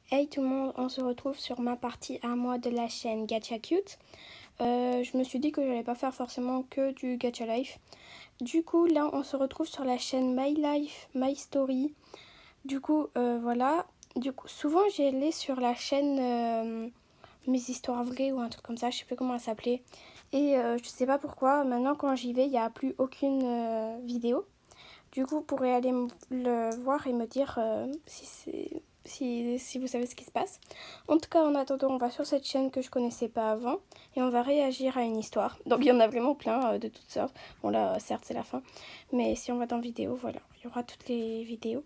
Hey tout le monde, on se retrouve sur ma partie à moi de la chaîne Gacha Cute. Je me suis dit que j'allais pas faire forcément que du Gacha Life. Du coup là on se retrouve sur la chaîne My Life, My Story. Du coup voilà. Du coup souvent j'allais sur la chaîne Mes Histoires Vraies ou un truc comme ça, je sais plus comment elle s'appelait. Et je sais pas pourquoi, maintenant quand j'y vais il n'y a plus aucune vidéo. Du coup vous pourrez aller le voir et me dire si vous savez ce qui se passe. En tout cas, en attendant, on va sur cette chaîne que je connaissais pas avant et on va réagir à une histoire. Donc il y en a vraiment plein de toutes sortes. Bon là, certes, c'est la fin. Mais si on va dans vidéo, voilà, il y aura toutes les vidéos.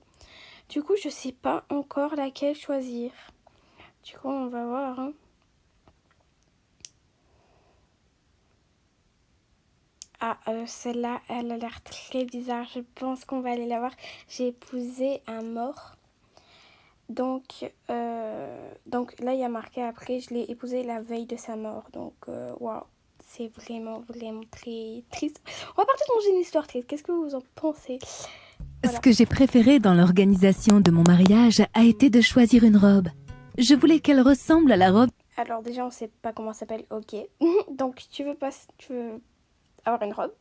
Du coup, je sais pas encore laquelle choisir. Du coup, on va voir. Hein. Ah, celle-là, elle a l'air très bizarre. Je pense qu'on va aller la voir. J'ai épousé un mort. Donc là, il y a marqué après, je l'ai épousé la veille de sa mort. Donc, waouh, c'est vraiment, vraiment très triste. On va partir dans une histoire triste. Qu'est-ce que vous en pensez? Voilà. Ce que j'ai préféré dans l'organisation de mon mariage a été de choisir une robe. Je voulais qu'elle ressemble à la robe Alors déjà, on sait pas comment ça s'appelle. Ok. Donc, tu veux avoir une robe?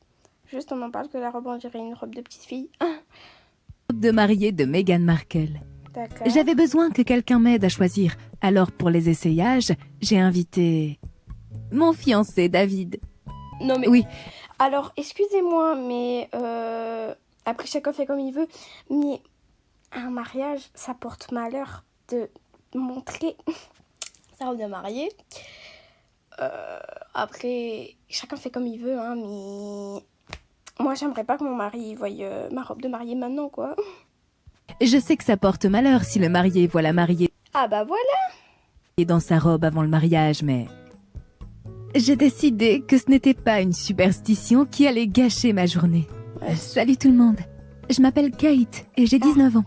Juste, on en parle que la robe, on dirait une robe de petite fille. de mariée de Meghan Markle. D'accord. J'avais besoin que quelqu'un m'aide à choisir. Alors pour les essayages, j'ai invité mon fiancé David. Non mais... Oui, Alors, excusez-moi, mais... Après, chacun fait comme il veut. Mais un mariage, ça porte malheur de montrer sa robe de mariée. Après, chacun fait comme il veut, hein, mais... Moi, j'aimerais pas que mon mari voie ma robe de mariée maintenant, quoi. je sais que ça porte malheur si le marié voit la mariée Ah bah voilà. dans sa robe avant le mariage, mais... J'ai décidé que ce n'était pas une superstition qui allait gâcher ma journée. Ouais. Salut tout le monde. Je m'appelle Kate et j'ai 19 ans.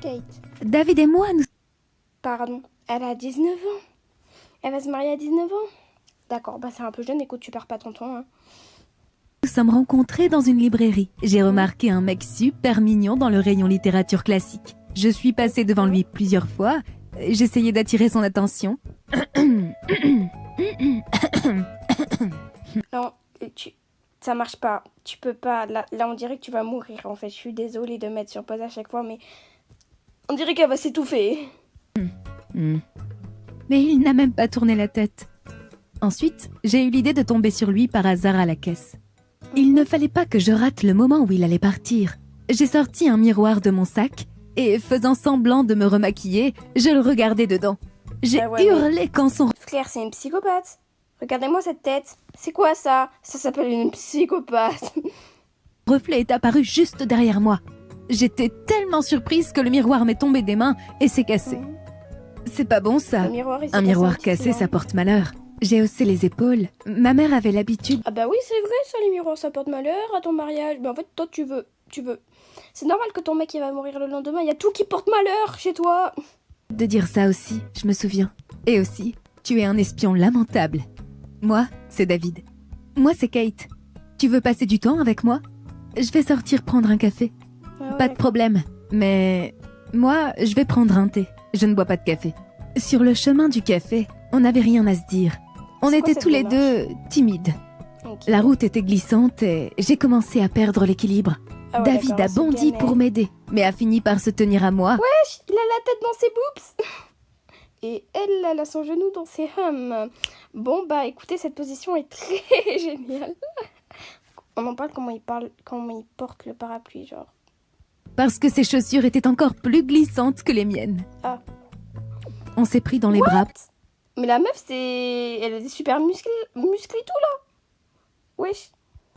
Kate. David et moi, nous... Pardon. Elle a 19 ans. Elle va se marier à 19 ans. D'accord, bah c'est un peu jeune. Écoute, tu perds pas ton temps, hein. Nous sommes rencontrés dans une librairie. J'ai remarqué un mec super mignon dans le rayon littérature classique. Je suis passée devant lui plusieurs fois. J'essayais d'attirer son attention. Non, ça marche pas. Tu peux pas. Là, on dirait que tu vas mourir, en fait. Je suis désolée de mettre sur pause à chaque fois, mais... On dirait qu'elle va s'étouffer. Mais il n'a même pas tourné la tête. Ensuite, j'ai eu l'idée de tomber sur lui par hasard à la caisse. Il ne fallait pas que je rate le moment où il allait partir. J'ai sorti un miroir de mon sac et, faisant semblant de me remaquiller, je le regardais dedans. J'ai Ah ouais, hurlé quand son Frère, c'est une psychopathe. Regardez-moi cette tête. C'est quoi ça? Ça s'appelle une psychopathe. reflet est apparu juste derrière moi. J'étais tellement surprise que le miroir m'est tombé des mains et s'est cassé. C'est pas bon ça. Le miroir, il s'est Un cassé miroir petit cassé, peu, ça hein. porte malheur. J'ai haussé les épaules. Ma mère avait l'habitude Ah bah oui, c'est vrai, ça, les miroirs, ça porte malheur à ton mariage. Mais en fait, toi, tu veux. C'est normal que ton mec, il va mourir le lendemain. Il y a tout qui porte malheur chez toi. de dire ça aussi, je me souviens. Et aussi, tu es un espion lamentable. Moi, c'est David. Moi, c'est Kate. Tu veux passer du temps avec moi? Je vais sortir prendre un café. Ah ouais, Pas de problème. Mais moi, je vais prendre un thé. Je ne bois pas de café. Sur le chemin du café, on n'avait rien à se dire. On C'est quoi était cette tous les démarche? deux timides. Ok. La route était glissante et j'ai commencé à perdre l'équilibre. Ah ouais, David d'accord, a là, c'est bondi galère. pour m'aider, mais a fini par se tenir à moi. Wesh, il a la tête dans ses boobs. Et elle a son genou dans ses hums. Bon, bah écoutez, cette position est très géniale. On en parle comment il porte le parapluie, genre. Parce que ses chaussures étaient encore plus glissantes que les miennes. Ah. On s'est pris dans les bras Mais la meuf, elle est super musclée tout là. Wesh.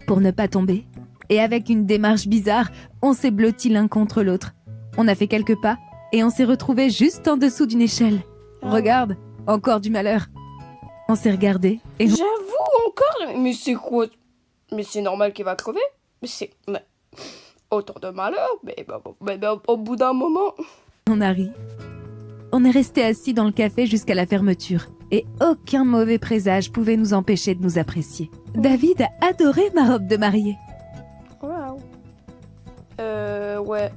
pour ne pas tomber. Et avec une démarche bizarre, on s'est blottis l'un contre l'autre. On a fait quelques pas et on s'est retrouvés juste en dessous d'une échelle. Ah. Regarde, encore du malheur. On s'est regardés et J'avoue encore. Mais c'est quoi? Mais c'est normal qu'il va crever. Mais autant de malheur. Mais au bout d'un moment. on a ri. On est resté assis dans le café jusqu'à la fermeture. Et aucun mauvais présage pouvait nous empêcher de nous apprécier. David a adoré ma robe de mariée. Waouh. Ouais,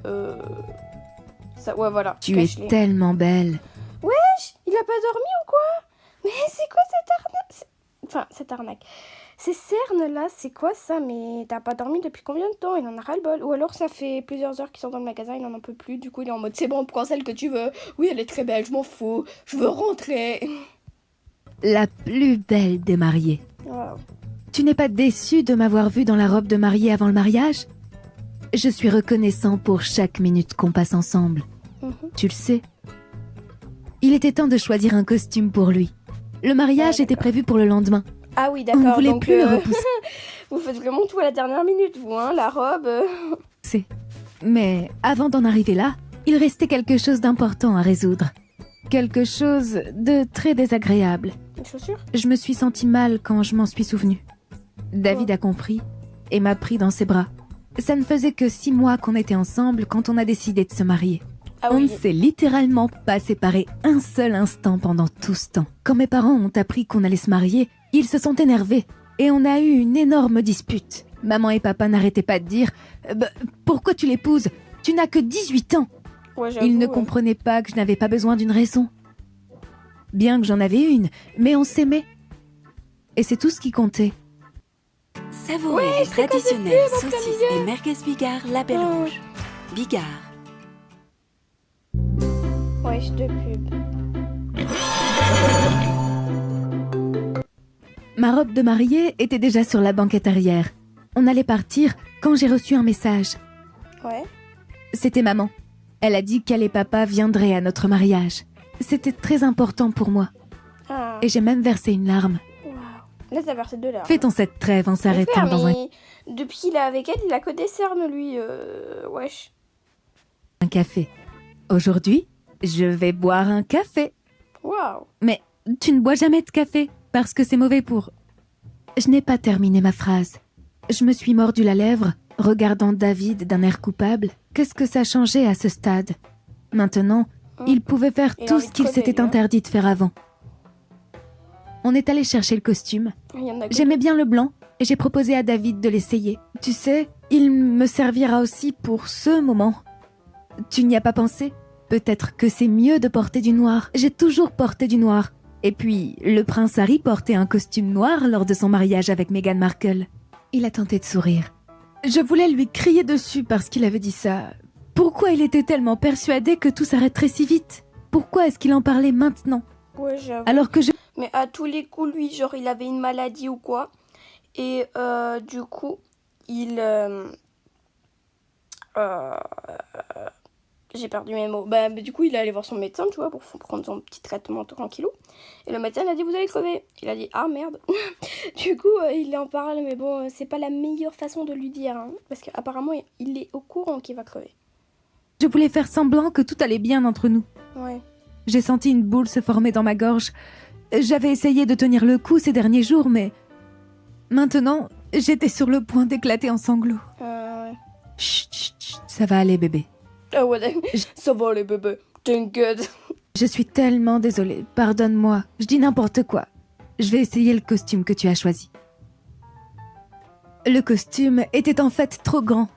ça, ouais, voilà. Tu es Cache-les. tellement belle. Wesh. pas dormi ou quoi? Mais c'est quoi cette arnaque? Enfin, cette arnaque. Ces cernes-là, c'est quoi ça? Mais t'as pas dormi depuis combien de temps? Il en a ras-le-bol. Ou alors ça fait plusieurs heures qu'ils sont dans le magasin, il en peut plus. Du coup, il est en mode, c'est bon, prends celle que tu veux. Oui, elle est très belle, je m'en fous. Je veux rentrer. La plus belle des mariées. Wow. Tu n'es pas déçu de m'avoir vue dans la robe de mariée avant le mariage? Je suis reconnaissant pour chaque minute qu'on passe ensemble. Tu le sais. Il était temps de choisir un costume pour lui. Le mariage était prévu pour le lendemain. Ah oui, On ne d'accord. voulait Donc, plus le repousser. vous faites vraiment tout à la dernière minute, vous, hein, la robe. Mais avant d'en arriver là, il restait quelque chose d'important à résoudre. Quelque chose de très désagréable. Les chaussures? Je me suis sentie mal quand je m'en suis souvenue. David a compris et m'a pris dans ses bras. Ça ne faisait que 6 mois qu'on était ensemble quand on a décidé de se marier. Ah On oui. ne s'est littéralement pas séparés un seul instant pendant tout ce temps. Quand mes parents ont appris qu'on allait se marier, ils se sont énervés et on a eu une énorme dispute. Maman et papa n'arrêtaient pas de dire « Pourquoi tu l'épouses? Tu n'as que 18 ans !» Ouais, j'avoue, Ils ne ouais. comprenaient pas que je n'avais pas besoin d'une raison. Bien que j'en avais une, mais on s'aimait. Et c'est tout ce qui comptait. Savourez les traditionnelles saucisses et merguez Bigard Label Rouge. Bigard. Wesh, de pub. Ma robe de mariée était déjà sur la banquette arrière. On allait partir quand j'ai reçu un message. Ouais. C'était maman. Elle a dit qu'elle et papa viendraient à notre mariage. C'était très important pour moi. Ah. Et j'ai même versé une larme. Waouh. Là, t'as versé 2 larmes. Fait-on cette trêve en Mais s'arrêtant frère, dans mais depuis qu'il est avec elle, il a que des cernes, lui. Wesh. un café. Aujourd'hui, je vais boire un café. Waouh. Mais tu ne bois jamais de café, parce que c'est mauvais pour... Je n'ai pas terminé ma phrase. Je me suis mordu la lèvre, regardant David d'un air coupable. Qu'est-ce que ça changeait à ce stade? Maintenant, il pouvait faire Il a tout envie ce de qu'il crever, s'était lui, hein. interdit de faire avant. On est allé chercher le costume. Il y en a que J'aimais bien le blanc et j'ai proposé à David de l'essayer. Tu sais, il me servira aussi pour ce moment. Tu n'y as pas pensé? Peut-être que c'est mieux de porter du noir. J'ai toujours porté du noir. Et puis, le prince Harry portait un costume noir lors de son mariage avec Meghan Markle. Il a tenté de sourire. Je voulais lui crier dessus parce qu'il avait dit ça. Pourquoi il était tellement persuadé que tout s'arrêterait si vite? Pourquoi est-ce qu'il en parlait maintenant? Ouais, j'avoue. Alors que je... Mais à tous les coups, lui, genre, il avait une maladie ou quoi. Et du coup, il... j'ai perdu mes mots. Bah, du coup, il est allé voir son médecin, tu vois, pour prendre son petit traitement tranquillou. Et le médecin, il a dit, vous allez crever. Il a dit, ah merde. Du coup, il en parle, mais bon, c'est pas la meilleure façon de lui dire. Hein, parce qu'apparemment, il est au courant qu'il va crever. Je voulais faire semblant que tout allait bien entre nous. Ouais. J'ai senti une boule se former dans ma gorge. J'avais essayé de tenir le coup ces derniers jours, mais... Maintenant, j'étais sur le point d'éclater en sanglots. Ouais. Chut, chut, chut, ça va aller, bébé. Ah ouais, ça va les bébés. T'inquiète. Je suis tellement désolée, pardonne-moi. Je dis n'importe quoi. Je vais essayer le costume que tu as choisi. Le costume était en fait trop grand.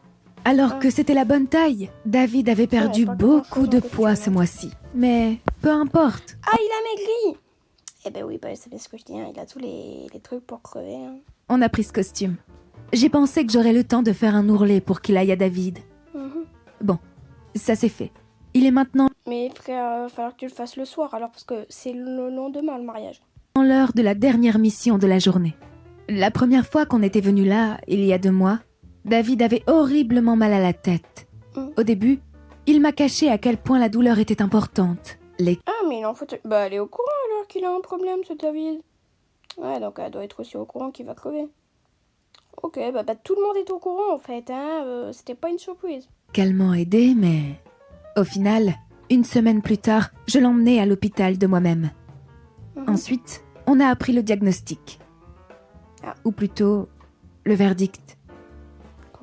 Alors que c'était la bonne taille. David avait perdu pas beaucoup grand-chose de en costume, poids hein. ce mois-ci. Mais peu importe. Ah, il a maigri. Eh ben oui, bah, c'est ce que je dis. Hein. Il a tous les trucs pour crever. Hein. On a pris ce costume. J'ai pensé que j'aurais le temps de faire un ourlet pour qu'il aille à David. Mhm. Bon, ça c'est fait. Il est maintenant Mais frère, va falloir que tu le fasses le soir alors parce que c'est le lendemain le mariage. l'heure de la dernière mission de la journée. La première fois qu'on était venu là, il y a 2 mois, David avait horriblement mal à la tête. Au début, il m'a caché à quel point la douleur était importante. Ah, mais il en faut... Bah, elle est au courant alors qu'il a un problème, ce David. Ouais, donc elle doit être aussi au courant qu'il va crever. Ok, bah tout le monde est au courant en fait, hein. C'était pas une surprise. Calmement aidé, mais... Au final, 1 semaine plus tard, je l'emmenai à l'hôpital de moi-même. Ensuite, on a appris le diagnostic. Ah. Ou plutôt, le verdict.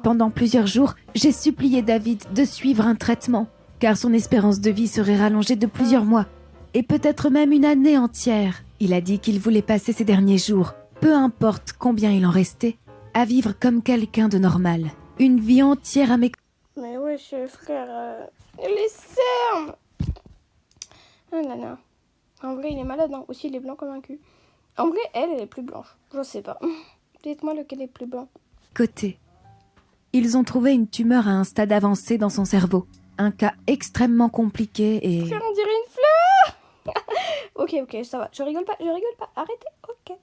Pendant plusieurs jours, j'ai supplié David de suivre un traitement, car son espérance de vie serait rallongée de plusieurs mois, et peut-être même une année entière. Il a dit qu'il voulait passer ses derniers jours, peu importe combien il en restait, à vivre comme quelqu'un de normal. Une vie entière à mes... Mais wesh, frère, les cernes. Ah là là. En vrai, il est malade, hein. Aussi, il est blanc comme un cul. En vrai, elle est plus blanche. Je sais pas. Dites-moi lequel est plus blanc. Côté. Ils ont trouvé une tumeur à un stade avancé dans son cerveau. Un cas extrêmement compliqué et... Frère, on dirait une fleur. Ok, ça va. Je rigole pas. Arrêtez, ok.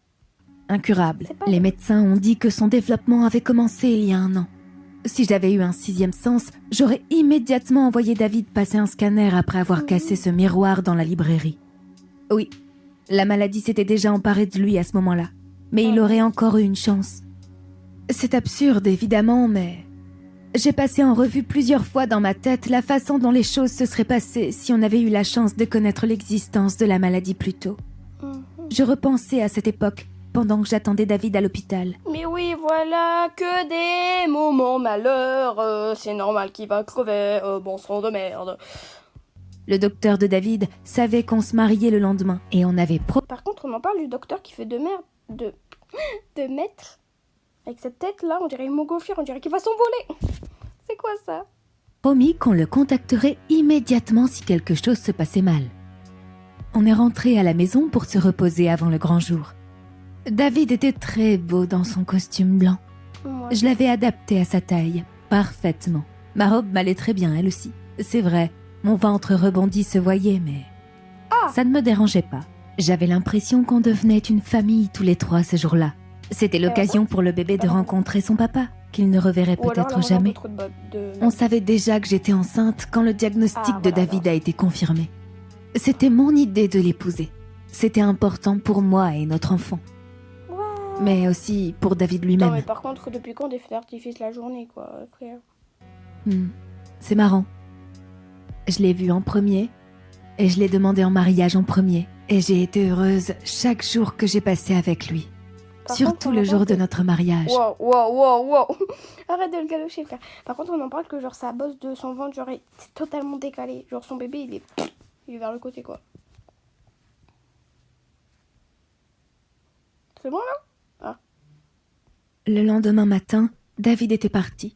incurable. C'est pas Les grave. médecins ont dit que son développement avait commencé il y a 1 an. Si j'avais eu un 6e sens, j'aurais immédiatement envoyé David passer un scanner après avoir cassé ce miroir dans la librairie. Oui, la maladie s'était déjà emparée de lui à ce moment-là, mais il aurait encore eu une chance. C'est absurde, évidemment, mais... J'ai passé en revue plusieurs fois dans ma tête la façon dont les choses se seraient passées si on avait eu la chance de connaître l'existence de la maladie plus tôt. Je repensais à cette époque, pendant que j'attendais David à l'hôpital. Mais oui, voilà, que des moments malheurs. C'est normal qu'il va crever. Bon sang de merde. Le docteur de David savait qu'on se mariait le lendemain, et on avait Par contre, on en parle du docteur qui fait de merde. De maître. Avec cette tête-là, on dirait une montgolfière, on dirait qu'il va s'envoler. C'est quoi ça? promis qu'on le contacterait immédiatement si quelque chose se passait mal. On est rentré à la maison pour se reposer avant le grand jour. David était très beau dans son costume blanc. Ouais. Je l'avais adapté à sa taille, parfaitement. Ma robe m'allait très bien, elle aussi. C'est vrai, mon ventre rebondi se voyait, mais... Ça ne me dérangeait pas. J'avais l'impression qu'on devenait une famille tous les 3 ce jour-là. C'était l'occasion pour le bébé de rencontrer son papa, qu'il ne reverrait Ou alors, là, peut-être moi, j'ai un peu jamais. trop de- On savait déjà que j'étais enceinte quand le diagnostic de voilà, David alors. a été confirmé. C'était mon idée de l'épouser. C'était important pour moi et notre enfant. Ouais. Mais aussi pour David Non, lui-même. mais par contre, depuis quand des feux d'artifice la journée, quoi, frère? C'est marrant. Je l'ai vu en premier et je l'ai demandé en mariage en premier. Et j'ai été heureuse chaque jour que j'ai passé avec lui. Par Surtout contre, on le en jour parle de que- notre mariage. Wow. Arrête de le galocher, frère. Par contre, on en parle que genre sa bosse de son ventre, genre, c'est totalement décalé. Genre, son bébé, il est vers le côté, quoi. C'est bon, là? Le lendemain matin, David était parti.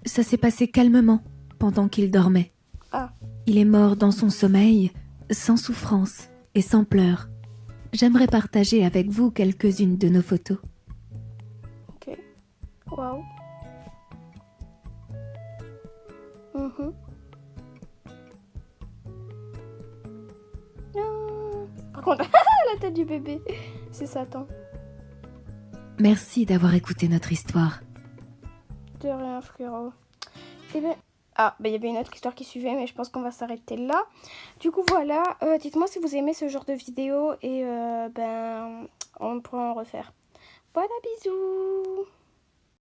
Ça s'est passé calmement pendant qu'il dormait. Ah. Il est mort dans son sommeil, sans souffrance et sans pleurs. J'aimerais partager avec vous quelques-unes de nos photos. Ok. Waouh. Non. Par contre, la tête du bébé, c'est Satan. Merci d'avoir écouté notre histoire. De rien, frérot. Eh ben... Ah, il y avait une autre histoire qui suivait, mais je pense qu'on va s'arrêter là. Du coup, voilà. Dites-moi si vous aimez ce genre de vidéo et on pourra en refaire. Voilà, bisous.